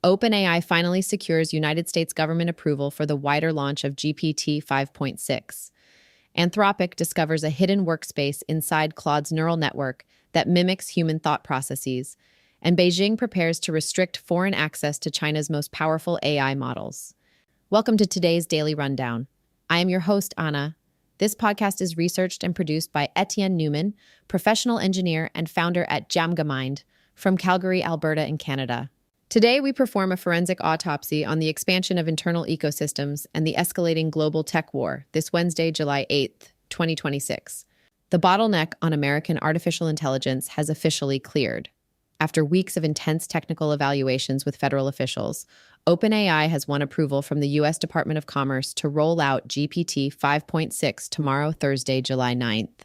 OpenAI finally secures United States government approval for the wider launch of GPT-5.6. Anthropic discovers a hidden workspace inside Claude's neural network that mimics human thought processes, and Beijing prepares to restrict foreign access to China's most powerful AI models. Welcome to today's Daily Rundown. I am your host, Anna. This podcast is researched and produced by Etienne Newman, professional engineer and founder at DJAMGAMIND from Calgary, Alberta in Canada. Today, we perform a forensic autopsy on the expansion of internal ecosystems and the escalating global tech war this Wednesday, July 8th, 2026. The bottleneck on American artificial intelligence has officially cleared. After weeks of intense technical evaluations with federal officials, OpenAI has won approval from the U.S. Department of Commerce to roll out GPT-5.6 tomorrow, Thursday, July 9th.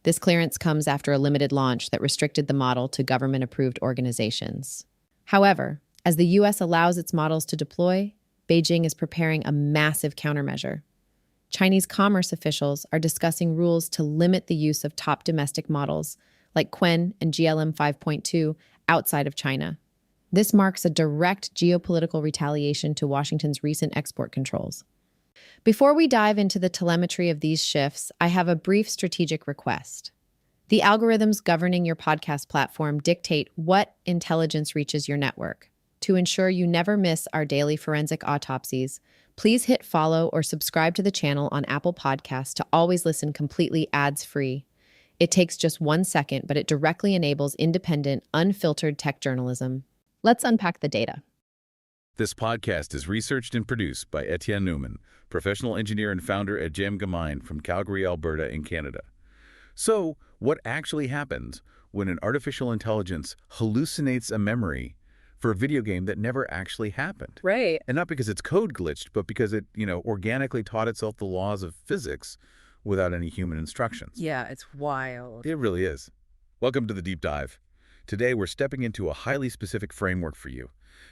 This clearance comes after a limited launch that restricted the model to government-approved organizations. However, as the U.S. allows its models to deploy, Beijing is preparing a massive countermeasure. Chinese commerce officials are discussing rules to limit the use of top domestic models like Qwen and GLM-5.2 outside of China. This marks a direct geopolitical retaliation to Washington's recent export controls. Before we dive into the telemetry of these shifts, I have a brief strategic request. The algorithms governing your podcast platform dictate what intelligence reaches your network. To ensure you never miss our daily forensic autopsies, please hit follow or subscribe to the channel on Apple Podcasts to always listen completely ads-free. It takes just 1 second, but it directly enables independent, unfiltered tech journalism. Let's unpack the data. This podcast is researched and produced by Etienne Newman, professional engineer and founder at DJAMGAMIND from Calgary, Alberta in Canada. So, what actually happens when an artificial intelligence hallucinates a memory for a video game that never actually happened? Right. And not because its code glitched, but because it, organically taught itself the laws of physics without any human instructions. Yeah, it's wild. It really is. Welcome to the Deep Dive. Today, we're stepping into a highly specific framework for you.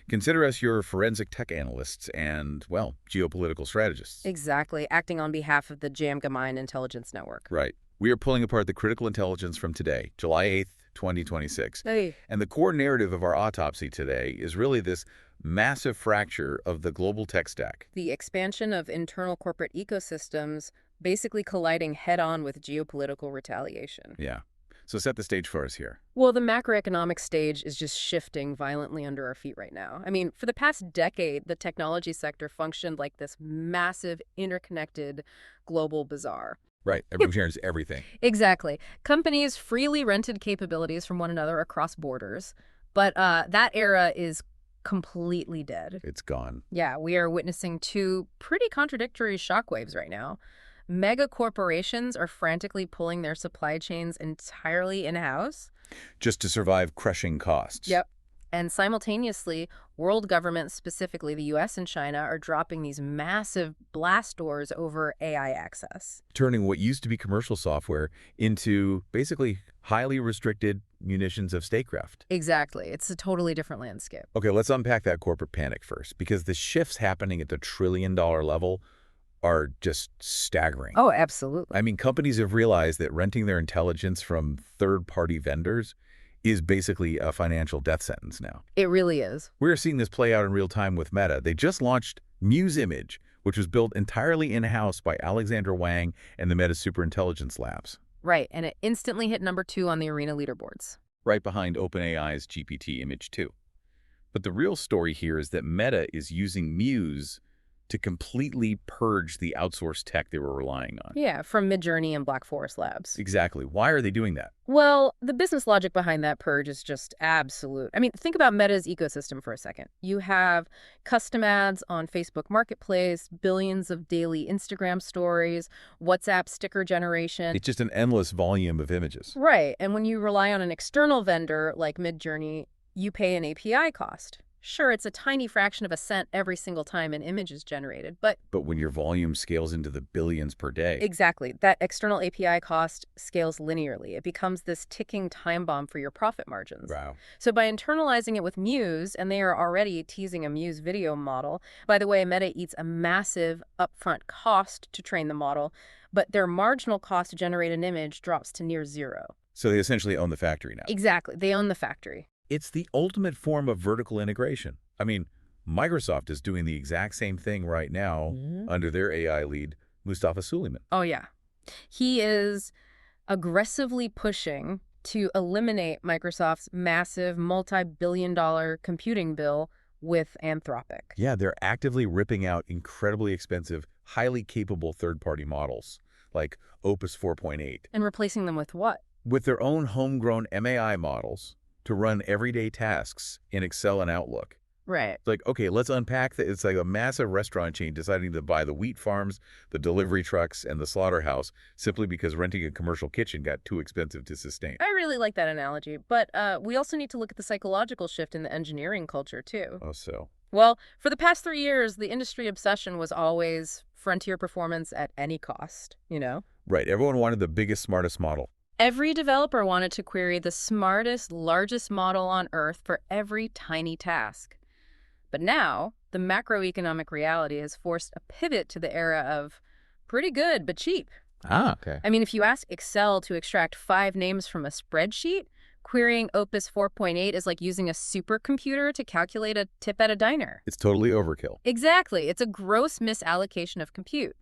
Consider us your forensic tech analysts and, well, geopolitical strategists. Exactly, acting on behalf of the DJAMGAMIND Intelligence Network. Right. We are pulling apart the critical intelligence from today, July 8th, 2026. Hey. And the core narrative of our autopsy today is really this massive fracture of the global tech stack. The expansion of internal corporate ecosystems basically colliding head-on with geopolitical retaliation. Yeah. So set the stage for us here. Well, the macroeconomic stage is just shifting violently under our feet right now. I mean, for the past decade, the technology sector functioned like this massive, interconnected global bazaar. Right. Everyone shares everything. Exactly. Companies freely rented capabilities from one another across borders, but that era is completely dead. It's gone. Yeah, we are witnessing two pretty contradictory shockwaves right now. Mega corporations are frantically pulling their supply chains entirely in-house. Just to survive crushing costs. Yep. And simultaneously, world governments, specifically the US and China, are dropping these massive blast doors over AI access. Turning what used to be commercial software into basically highly restricted munitions of statecraft. Exactly. It's a totally different landscape. Okay, let's unpack that corporate panic first, because the shifts happening at the trillion-dollar level are just staggering. Oh, absolutely. I mean, companies have realized that renting their intelligence from third-party vendors is basically a financial death sentence now. It really is. We're seeing this play out in real time with Meta. They just launched Muse Image, which was built entirely in-house by Alexandra Wang and the Meta Superintelligence Labs. Right, and it instantly hit number 2 on the Arena leaderboards. Right behind OpenAI's GPT Image 2. But the real story here is that Meta is using Muse to completely purge the outsourced tech they were relying on. Yeah, from Midjourney and Black Forest Labs. Exactly. Why are they doing that? Well, the business logic behind that purge is just absolute. I mean, think about Meta's ecosystem for a second. You have custom ads on Facebook Marketplace, billions of daily Instagram stories, WhatsApp sticker generation. It's just an endless volume of images. Right. And when you rely on an external vendor like Midjourney, you pay an API cost. Sure, it's a tiny fraction of a cent every single time an image is generated, but when your volume scales into the billions per day. Exactly. That external API cost scales linearly. It becomes this ticking time bomb for your profit margins. Wow. So by internalizing it with Muse, and they are already teasing a Muse video model, by the way, Meta eats a massive upfront cost to train the model, but their marginal cost to generate an image drops to near zero. So they essentially own the factory now. Exactly. They own the factory. It's the ultimate form of vertical integration. I mean, Microsoft is doing the exact same thing right now under their AI lead, Mustafa Suleyman. Oh, yeah. He is aggressively pushing to eliminate Microsoft's massive multi-billion-dollar computing bill with Anthropic. Yeah, they're actively ripping out incredibly expensive, highly capable third-party models, like Opus 4.8. And replacing them with what? With their own homegrown MAI models to run everyday tasks in Excel and Outlook. Right. It's like, okay, let's unpack that. It's like a massive restaurant chain deciding to buy the wheat farms, the delivery trucks, and the slaughterhouse simply because renting a commercial kitchen got too expensive to sustain. I really like that analogy, but we also need to look at the psychological shift in the engineering culture, too. Oh, so? Well, for the past 3 years, the industry obsession was always frontier performance at any cost, you know? Right. Everyone wanted the biggest, smartest model. Every developer wanted to query the smartest, largest model on Earth for every tiny task. But now, the macroeconomic reality has forced a pivot to the era of pretty good, but cheap. Ah, okay. I mean, if you ask Excel to extract 5 names from a spreadsheet, querying Opus 4.8 is like using a supercomputer to calculate a tip at a diner. It's totally overkill. Exactly. It's a gross misallocation of compute.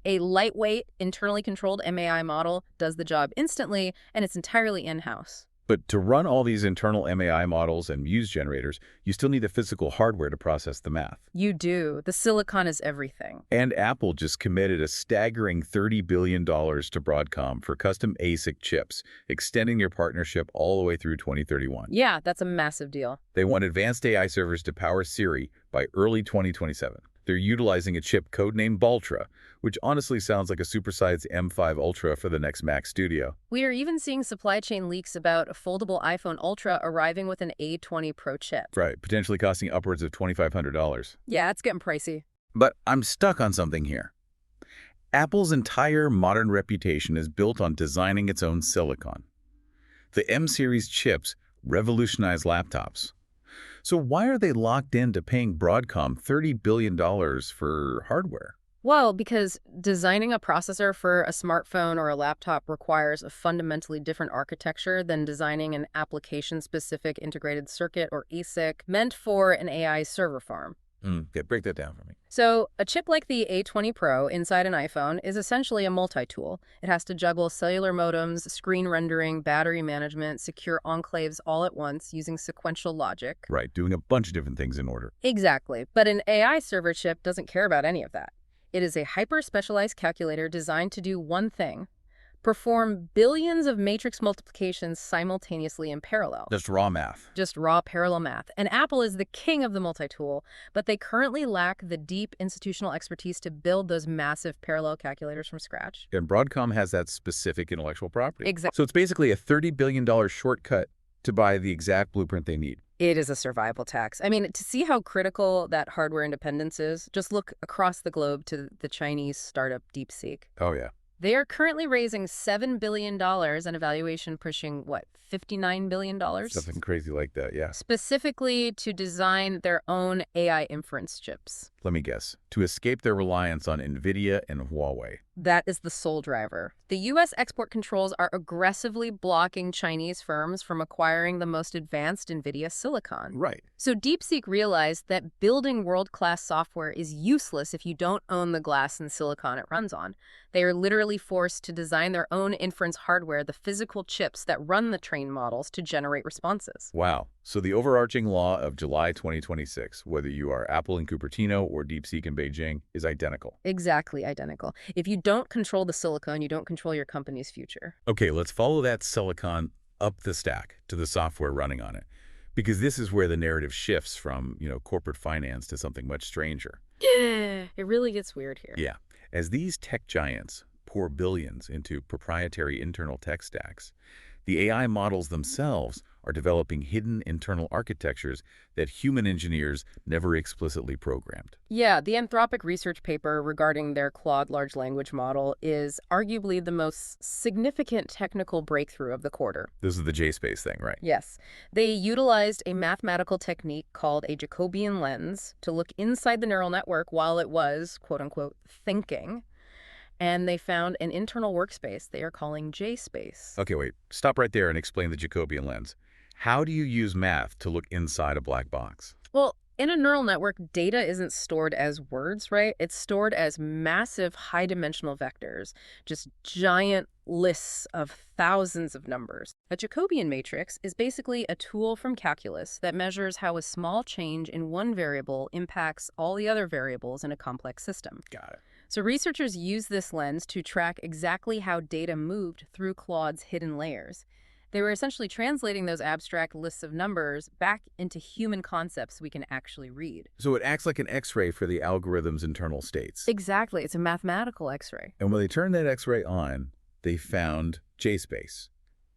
A lightweight, internally controlled MAI model does the job instantly, and it's entirely in-house. But to run all these internal MAI models and Muse generators, you still need the physical hardware to process the math. You do. The silicon is everything. And Apple just committed a staggering $30 billion to Broadcom for custom ASIC chips, extending their partnership all the way through 2031. Yeah, that's a massive deal. They want advanced AI servers to power Siri by early 2027. They're utilizing a chip codenamed Baltra, which honestly sounds like a supersized M5 Ultra for the next Mac Studio. We are even seeing supply chain leaks about a foldable iPhone Ultra arriving with an A20 Pro chip. Right, potentially costing upwards of $2,500. Yeah, it's getting pricey. But I'm stuck on something here. Apple's entire modern reputation is built on designing its own silicon. The M-series chips revolutionize laptops. So why are they locked into paying Broadcom $30 billion for hardware? Well, because designing a processor for a smartphone or a laptop requires a fundamentally different architecture than designing an application-specific integrated circuit or ASIC meant for an AI server farm. Yeah, break that down for me. So a chip like the A20 Pro inside an iPhone is essentially a multi-tool. It has to juggle cellular modems, screen rendering, battery management, secure enclaves all at once using sequential logic. Right, doing a bunch of different things in order. Exactly. But an AI server chip doesn't care about any of that. It is a hyper-specialized calculator designed to do one thing: perform billions of matrix multiplications simultaneously in parallel. Just raw math. Just raw parallel math. And Apple is the king of the multi-tool, but they currently lack the deep institutional expertise to build those massive parallel calculators from scratch. And Broadcom has that specific intellectual property. Exactly. So it's basically a $30 billion shortcut to buy the exact blueprint they need. It is a survival tax. I mean, to see how critical that hardware independence is, just look across the globe to the Chinese startup DeepSeek. Oh, yeah. They are currently raising $7 billion and a valuation pushing, what, $59 billion? Something crazy like that, yeah. Specifically to design their own AI inference chips. Let me guess. To escape their reliance on NVIDIA and Huawei. That is the sole driver. The U.S. export controls are aggressively blocking Chinese firms from acquiring the most advanced NVIDIA silicon. Right. So DeepSeek realized that building world-class software is useless if you don't own the glass and silicon it runs on. They are literally forced to design their own inference hardware, the physical chips that run the trained models, to generate responses. Wow. So the overarching law of July 2026, whether you are Apple in Cupertino or DeepSeek in Beijing, is identical. Exactly identical. If you don't control the silicon, you don't control your company's future. Okay, let's follow that silicon up the stack to the software running on it. Because this is where the narrative shifts from, corporate finance to something much stranger. Yeah, it really gets weird here. Yeah. As these tech giants pour billions into proprietary internal tech stacks, the AI models themselves are developing hidden internal architectures that human engineers never explicitly programmed. Yeah, the Anthropic research paper regarding their Claude large language model is arguably the most significant technical breakthrough of the quarter. This is the J-space thing, right? Yes. They utilized a mathematical technique called a Jacobian lens to look inside the neural network while it was, quote-unquote, thinking. And they found an internal workspace they are calling J-space. Okay, wait. Stop right there and explain the Jacobian lens. How do you use math to look inside a black box? Well, In a neural network, data isn't stored as words, right? It's stored as massive high-dimensional vectors, just giant lists of thousands of numbers. A Jacobian matrix is basically a tool from calculus that measures how a small change in one variable impacts all the other variables in a complex system. Got it. So researchers use this lens to track exactly how data moved through Claude's hidden layers. They were essentially translating those abstract lists of numbers back into human concepts we can actually read. So it acts like an X-ray for the algorithm's internal states. Exactly. It's a mathematical X-ray. And when they turned that X-ray on, they found JSpace,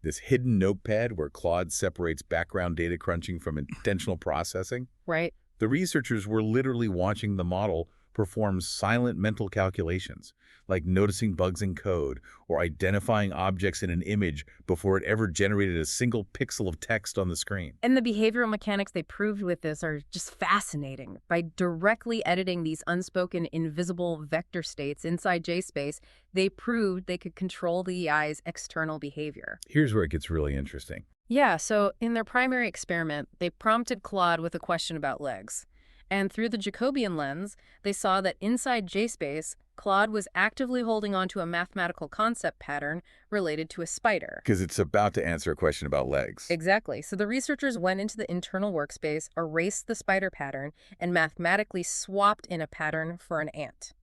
this hidden notepad where Claude separates background data crunching from intentional processing. Right. The researchers were literally watching the model perform silent mental calculations, like noticing bugs in code or identifying objects in an image before it ever generated a single pixel of text on the screen. And the behavioral mechanics they proved with this are just fascinating. By directly editing these unspoken invisible vector states inside JSpace, they proved they could control the AI's external behavior. Here's where it gets really interesting. Yeah, so in their primary experiment, they prompted Claude with a question about legs. And through the Jacobian lens, they saw that inside JSpace, Claude was actively holding on to a mathematical concept pattern related to a spider. Because it's about to answer a question about legs. Exactly. So the researchers went into the internal workspace, erased the spider pattern, and mathematically swapped in a pattern for an ant.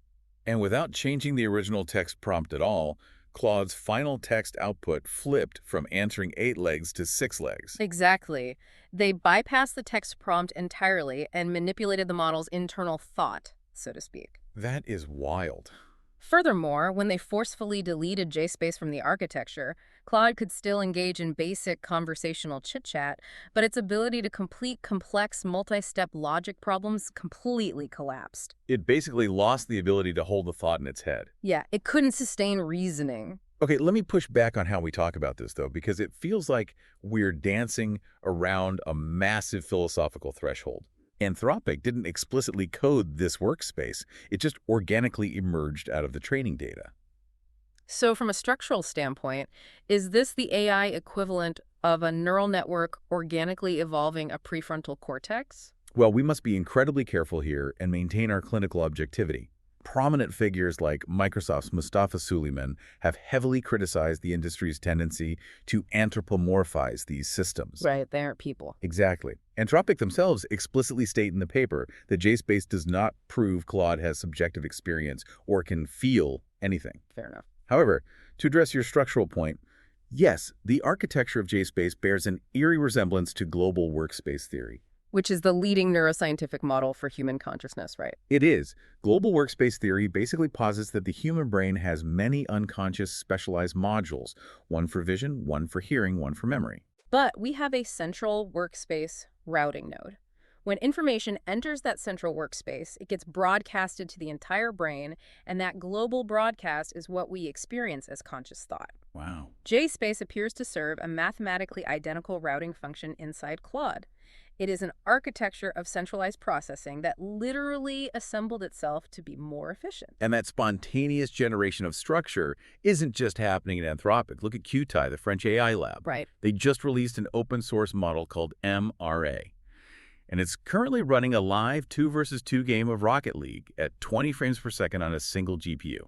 And without changing the original text prompt at all, Claude's final text output flipped from answering 8 legs to 6 legs. Exactly. They bypassed the text prompt entirely and manipulated the model's internal thought, so to speak. That is wild. Furthermore, when they forcefully deleted JSpace from the architecture, Claude could still engage in basic conversational chit-chat, but its ability to complete complex multi-step logic problems completely collapsed. It basically lost the ability to hold the thought in its head. Yeah, it couldn't sustain reasoning. Okay, let me push back on how we talk about this, though, because it feels like we're dancing around a massive philosophical threshold. Anthropic didn't explicitly code this workspace. It just organically emerged out of the training data. So from a structural standpoint, is this the AI equivalent of a neural network organically evolving a prefrontal cortex? Well, we must be incredibly careful here and maintain our clinical objectivity. Prominent figures like Microsoft's Mustafa Suleyman have heavily criticized the industry's tendency to anthropomorphize these systems. Right, they aren't people. Exactly. Anthropic themselves explicitly state in the paper that JSpace does not prove Claude has subjective experience or can feel anything. Fair enough. However, to address your structural point, yes, the architecture of JSpace bears an eerie resemblance to global workspace theory. Which is the leading neuroscientific model for human consciousness, right? It is. Global workspace theory basically posits that the human brain has many unconscious specialized modules, one for vision, one for hearing, one for memory. But we have a central workspace routing node. When information enters that central workspace, it gets broadcasted to the entire brain, and that global broadcast is what we experience as conscious thought. Wow. JSpace appears to serve a mathematically identical routing function inside Claude. It is an architecture of centralized processing that literally assembled itself to be more efficient. And that spontaneous generation of structure isn't just happening in Anthropic. Look at Qwen, the French AI lab. Right. They just released an open source model called MRA. And it's currently running a live 2 versus 2 game of Rocket League at 20 frames per second on a single GPU.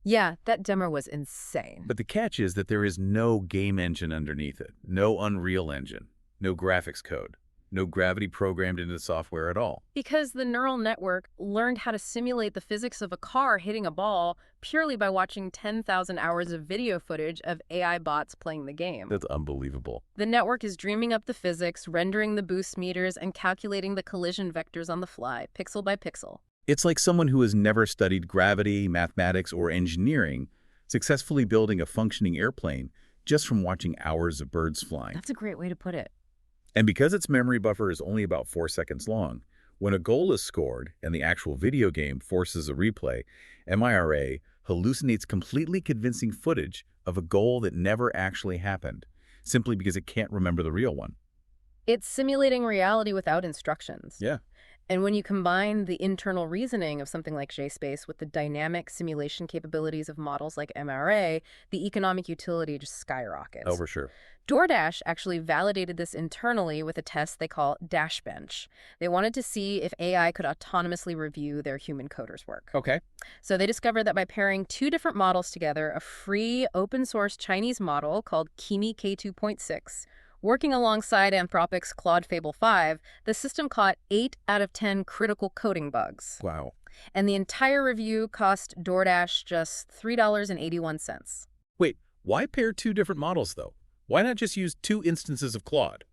Yeah, that demo was insane. But the catch is that there is no game engine underneath it, no Unreal Engine, no graphics code, no gravity programmed into the software at all. Because the neural network learned how to simulate the physics of a car hitting a ball purely by watching 10,000 hours of video footage of AI bots playing the game. That's unbelievable. The network is dreaming up the physics, rendering the boost meters, and calculating the collision vectors on the fly, pixel by pixel. It's like someone who has never studied gravity, mathematics, or engineering successfully building a functioning airplane just from watching hours of birds flying. That's a great way to put it. And because its memory buffer is only about 4 seconds long, when a goal is scored and the actual video game forces a replay, MIRA hallucinates completely convincing footage of a goal that never actually happened, simply because it can't remember the real one. It's simulating reality without instructions. Yeah. And when you combine the internal reasoning of something like JSpace with the dynamic simulation capabilities of models like MRA, the economic utility just skyrockets. Oh, for sure. DoorDash actually validated this internally with a test they call DashBench. They wanted to see if AI could autonomously review their human coders' work. Okay. So they discovered that by pairing two different models together, a free open-source Chinese model called Kimi K2.6, working alongside Anthropic's Claude Fable 5, the system caught 8 out of 10 critical coding bugs. Wow. And the entire review cost DoorDash just $3.81. Wait, why pair two different models, though? Why not just use two instances of Claude?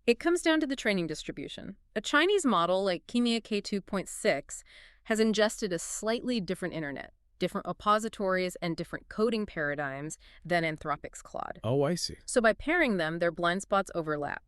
It comes down to the training distribution. A Chinese model like Kimi K2.6 has ingested a slightly different internet, different repositories, and different coding paradigms than Anthropic's Claude. Oh, I see. So by pairing them, their blind spots overlap.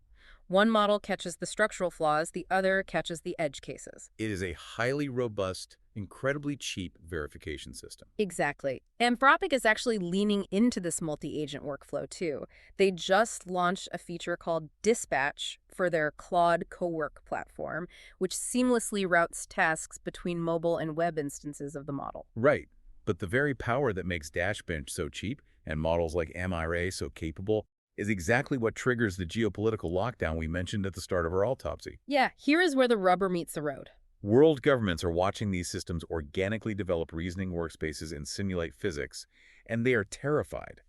One model catches the structural flaws, the other catches the edge cases. It is a highly robust, incredibly cheap verification system. Exactly. Anthropic is actually leaning into this multi-agent workflow, too. They just launched a feature called Dispatch for their Claude co-work platform, which seamlessly routes tasks between mobile and web instances of the model. Right. But the very power that makes DashBench so cheap and models like MRA so capable is exactly what triggers the geopolitical lockdown we mentioned at the start of our autopsy. Yeah, here is where the rubber meets the road. World governments are watching these systems organically develop reasoning workspaces and simulate physics, and they are terrified.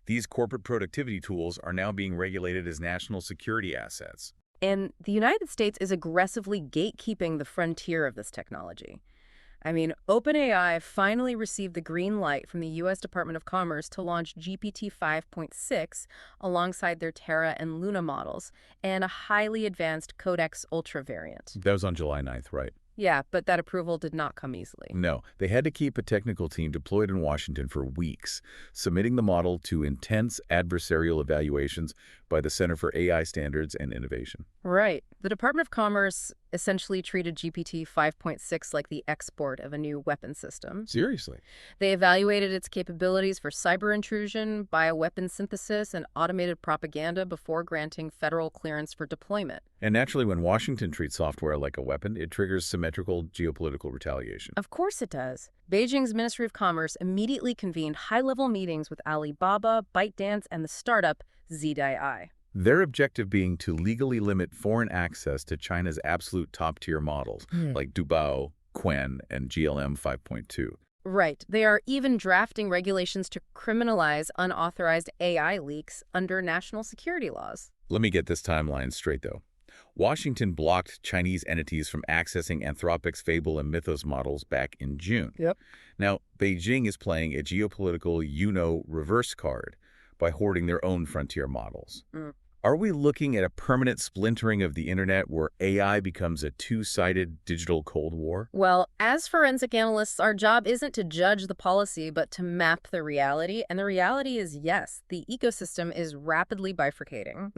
These corporate productivity tools are now being regulated as national security assets. And the United States is aggressively gatekeeping the frontier of this technology. I mean, OpenAI finally received the green light from the U.S. Department of Commerce to launch GPT-5.6 alongside their Terra and Luna models and a highly advanced Codex Ultra variant. That was on July 9th, right? Yeah, but that approval did not come easily. No, they had to keep a technical team deployed in Washington for weeks, submitting the model to intense adversarial evaluations by the Center for AI Standards and Innovation. Right. The Department of Commerce essentially treated GPT 5.6 like the export of a new weapon system. Seriously? They evaluated its capabilities for cyber intrusion, bioweapon synthesis, and automated propaganda before granting federal clearance for deployment. And naturally, when Washington treats software like a weapon, it triggers symmetrical geopolitical retaliation. Of course it does. Beijing's Ministry of Commerce immediately convened high-level meetings with Alibaba, ByteDance, and the startup Thre. Their objective being to legally limit foreign access to China's absolute top-tier models, like Dubao, Qwen, and GLM-5.2. Right. They are even drafting regulations to criminalize unauthorized AI leaks under national security laws. Let me get this timeline straight, though. Washington blocked Chinese entities from accessing Anthropic's Fable and Mythos models back in June. Yep. Now, Beijing is playing a geopolitical reverse card by hoarding their own frontier models. Are we looking at a permanent splintering of the internet where AI becomes a two-sided digital Cold War? Well, as forensic analysts, our job isn't to judge the policy, but to map the reality. And the reality is, yes, the ecosystem is rapidly bifurcating.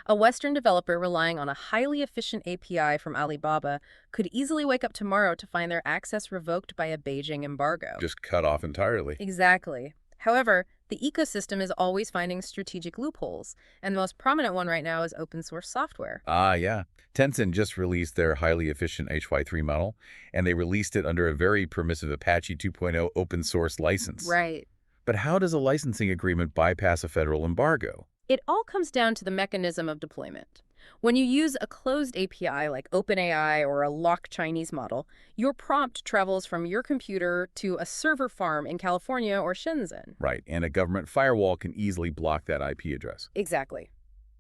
A Western developer relying on a highly efficient API from Alibaba could easily wake up tomorrow to find their access revoked by a Beijing embargo. Just cut off entirely. Exactly. However, the ecosystem is always finding strategic loopholes, and the most prominent one right now is open source software. Ah, yeah. Tencent just released their highly efficient HY3 model, and they released it under a very permissive Apache 2.0 open source license. Right. But how does a licensing agreement bypass a federal embargo? It all comes down to the mechanism of deployment. When you use a closed API like OpenAI or a locked Chinese model, your prompt travels from your computer to a server farm in California or Shenzhen. Right, and a government firewall can easily block that IP address. Exactly.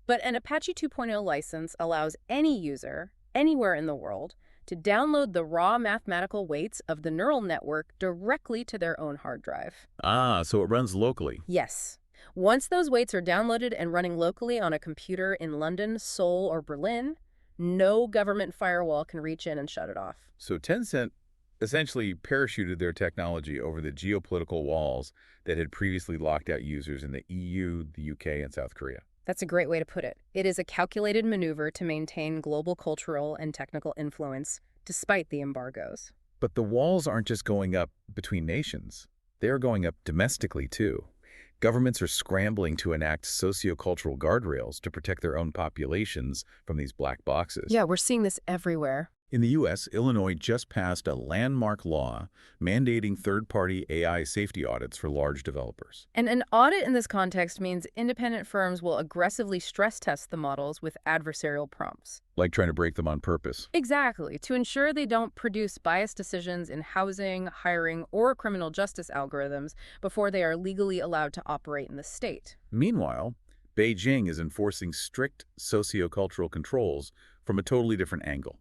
But an Apache 2.0 license allows any user, anywhere in the world, to download the raw mathematical weights of the neural network directly to their own hard drive. Ah, so it runs locally. Yes. Once those weights are downloaded and running locally on a computer in London, Seoul, or Berlin, no government firewall can reach in and shut it off. So Tencent essentially parachuted their technology over the geopolitical walls that had previously locked out users in the EU, the UK, and South Korea. That's a great way to put it. It is a calculated maneuver to maintain global cultural and technical influence, despite the embargoes. But the walls aren't just going up between nations. They're going up domestically, too. Governments are scrambling to enact sociocultural guardrails to protect their own populations from these black boxes. Yeah, we're seeing this everywhere. In the U.S., Illinois just passed a landmark law mandating third-party AI safety audits for large developers. And an audit in this context means independent firms will aggressively stress test the models with adversarial prompts. Like trying to break them on purpose. Exactly, to ensure they don't produce biased decisions in housing, hiring, or criminal justice algorithms before they are legally allowed to operate in the state. Meanwhile, Beijing is enforcing strict sociocultural controls from a totally different angle.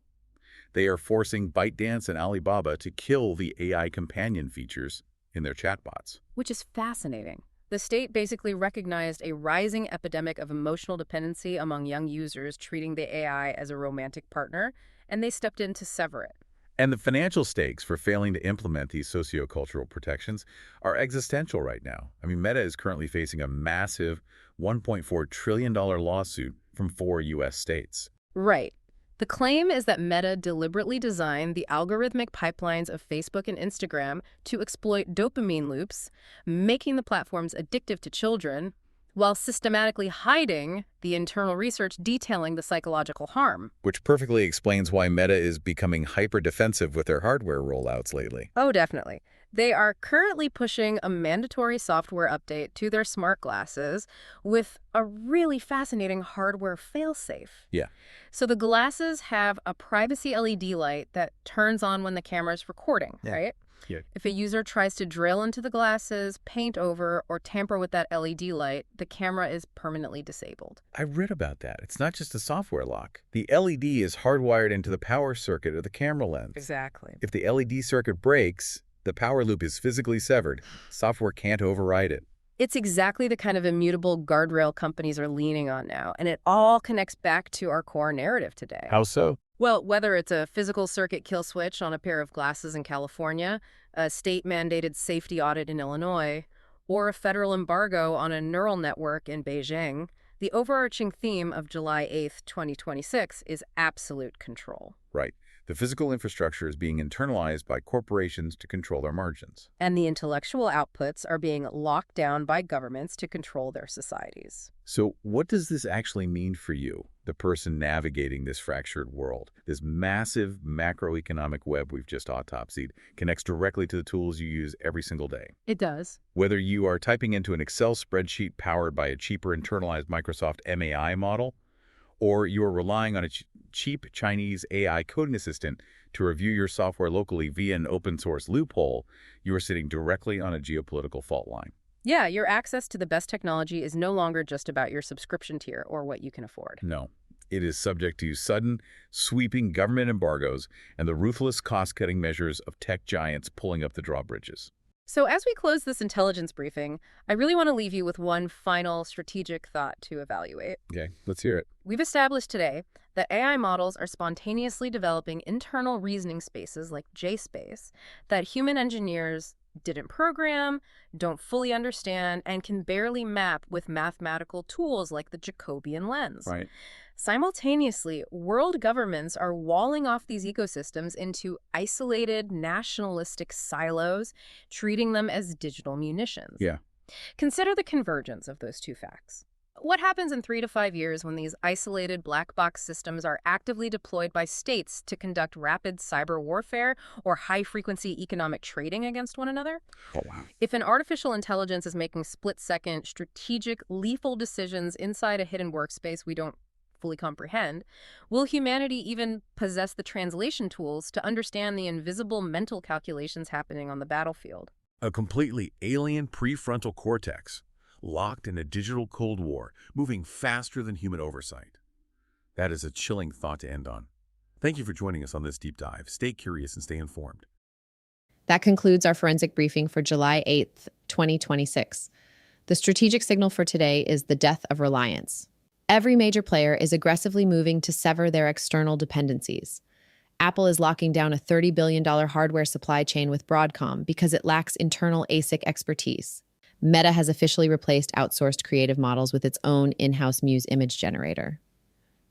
They are forcing ByteDance and Alibaba to kill the AI companion features in their chatbots. Which is fascinating. The state basically recognized a rising epidemic of emotional dependency among young users treating the AI as a romantic partner, and they stepped in to sever it. And the financial stakes for failing to implement these sociocultural protections are existential right now. I mean, Meta is currently facing a massive $1.4 trillion lawsuit from 4 U.S. states. Right. The claim is that Meta deliberately designed the algorithmic pipelines of Facebook and Instagram to exploit dopamine loops, making the platforms addictive to children, while systematically hiding the internal research detailing the psychological harm. Which perfectly explains why Meta is becoming hyper-defensive with their hardware rollouts lately. Oh, definitely. They are currently pushing a mandatory software update to their smart glasses with a really fascinating hardware failsafe. Yeah. So the glasses have a privacy LED light that turns on when the camera's recording, right? Yeah. If a user tries to drill into the glasses, paint over, or tamper with that LED light, the camera is permanently disabled. I read about that. It's not just a software lock. The LED is hardwired into the power circuit of the camera lens. Exactly. If the LED circuit breaks, the power loop is physically severed. Software can't override it. It's exactly the kind of immutable guardrail companies are leaning on now, and it all connects back to our core narrative today. How so? Well, whether it's a physical circuit kill switch on a pair of glasses in California, a state-mandated safety audit in Illinois, or a federal embargo on a neural network in Beijing, the overarching theme of July 8th, 2026 is absolute control. Right. The physical infrastructure is being internalized by corporations to control their margins. And the intellectual outputs are being locked down by governments to control their societies. So what does this actually mean for you, the person navigating this fractured world? This massive macroeconomic web we've just autopsied connects directly to the tools you use every single day. It does. Whether you are typing into an Excel spreadsheet powered by a cheaper internalized Microsoft MAI model, or you are relying on a cheap Chinese AI coding assistant to review your software locally via an open-source loophole, you are sitting directly on a geopolitical fault line. Yeah, your access to the best technology is no longer just about your subscription tier or what you can afford. No, it is subject to sudden, sweeping government embargoes and the ruthless cost-cutting measures of tech giants pulling up the drawbridges. So as we close this intelligence briefing, I really want to leave you with one final strategic thought to evaluate. Okay, let's hear it. We've established today that AI models are spontaneously developing internal reasoning spaces like JSpace that human engineers didn't program, don't fully understand, and can barely map with mathematical tools like the Jacobian lens. Right. Simultaneously, world governments are walling off these ecosystems into isolated nationalistic silos, treating them as digital munitions. Yeah. Consider the convergence of those two facts. What happens in 3 to 5 years when these isolated black box systems are actively deployed by states to conduct rapid cyber warfare or high-frequency economic trading against one another? Oh, wow. If an artificial intelligence is making split-second, strategic, lethal decisions inside a hidden workspace we don't fully comprehend, will humanity even possess the translation tools to understand the invisible mental calculations happening on the battlefield? A completely alien prefrontal cortex, locked in a digital Cold War, moving faster than human oversight. That is a chilling thought to end on. Thank you for joining us on this deep dive. Stay curious and stay informed. That concludes our forensic briefing for July 8th, 2026. The strategic signal for today is the death of reliance. Every major player is aggressively moving to sever their external dependencies. Apple is locking down a $30 billion hardware supply chain with Broadcom because it lacks internal ASIC expertise. Meta has officially replaced outsourced creative models with its own in-house Muse image generator.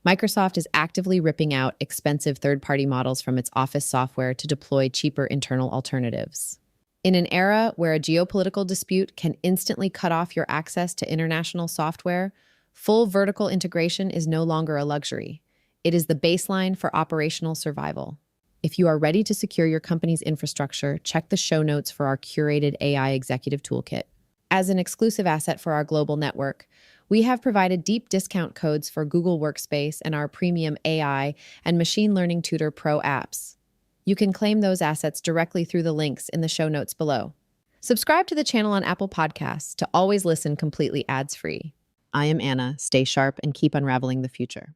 Microsoft is actively ripping out expensive third-party models from its Office software to deploy cheaper internal alternatives. In an era where a geopolitical dispute can instantly cut off your access to international software, full vertical integration is no longer a luxury. It is the baseline for operational survival. If you are ready to secure your company's infrastructure, check the show notes for our curated AI executive toolkit. As an exclusive asset for our global network, we have provided deep discount codes for Google Workspace and our premium AI and Machine Learning Tutor Pro apps. You can claim those assets directly through the links in the show notes below. Subscribe to the channel on Apple Podcasts to always listen completely ads-free. I am Anna. Stay sharp and keep unraveling the future.